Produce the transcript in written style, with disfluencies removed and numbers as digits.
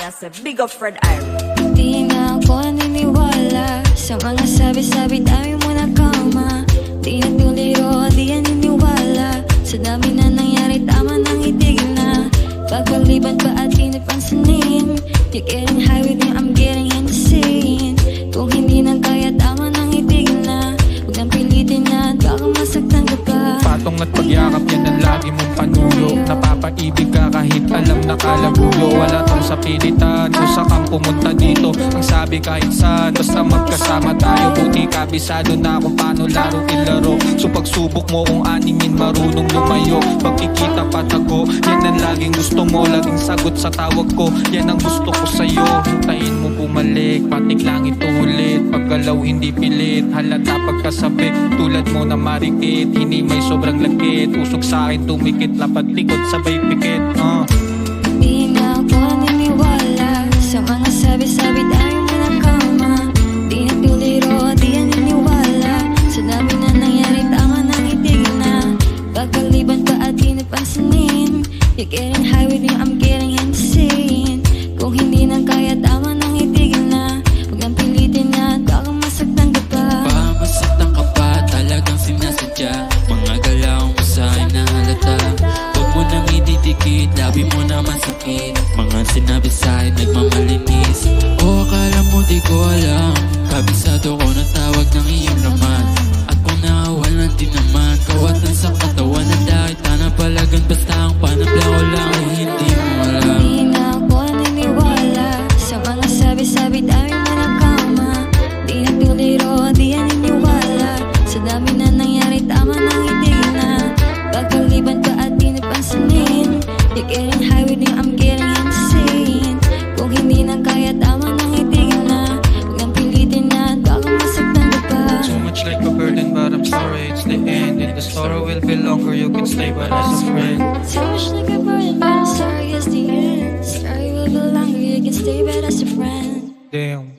I say big up Fred Irie. Di na ako naniniwala sa mga sabi-sabi tayo mo na kama. Di na tuliro, di na niniwala sa dami na nangyari, tama nang itigil na. Pagkaliban pa at di napansinin, you're getting high with me, I'm getting insane. Kung hindi na kaya, tama nang itigil na. Huwag nang pilitin na, baka masaktan ka pa. Patong at pagyakap, yan ang lagi mong panulo. Napapaibig ka kahit alam na kalagulo. Wala tong sa pilitan, kung saan kang pumunta dito. Ang sabi kahit saan, basta magkasama tayo. Buti kabisado na kung paano laro ilaro. So pagsubok mo kung aningin marunong lumayo. Pagkikita patago, yan ang laging gusto mo. Laging sagot sa tawag ko, yan ang gusto ko sa'yo. Hintayin mo bumalik, patik lang ito ulit. Paggalaw hindi pilit, halata pagkasabi. Tulad mo na marikit, hindi may sobrang lakit. Usok sa'kin tumikit, lapat likod sabay pikit. Di na ako naniniwala sa mga sabi-sabi tayo mo na kama. Di na tuliro, di na niniwala sa dami na nangyari, tama nang itigil na. Pagkaliban pa at di napansinin, you're getting high with me, I'm getting insane. Kung hindi na kaya, tama nang itigil na. Huwag nang pilitin na, baka masaktan ka pa. Baka masaktan ka pa, talagang sinasadya. Mga galaw mo sa'kin na halata. Huwag mo nang ididikit, labi mo naman sakit. Mga sinabi sa'kin nagmamalinis. O akala mo di ko alam, kabisado ko na tawag ng iyong laman. At kung nakawalan din naman, kawatan sa katawan ng dahil tanapalagan. Basta ang panabla ko lang ay hindi mo alam. Di na ako naniniwala sa mga sabi-sabi tayo mo na kama. Di na tuliro, di na niniwala sa dami na nangyari, tama nang itigil na. Pagkaliban pa at di napansinin, you're getting high with me, I'm getting insane. Kung hindi na kaya, tama nang itigil na. Huwag nang pilitin na, baka masaktan ka pa. Too much like a burden, but I'm sorry, it's the end. And the story will be longer, you can stay but as a friend. Too much like a burden, but I'm sorry, it's the end. Story will be longer, you can stay but as a friend. Damn.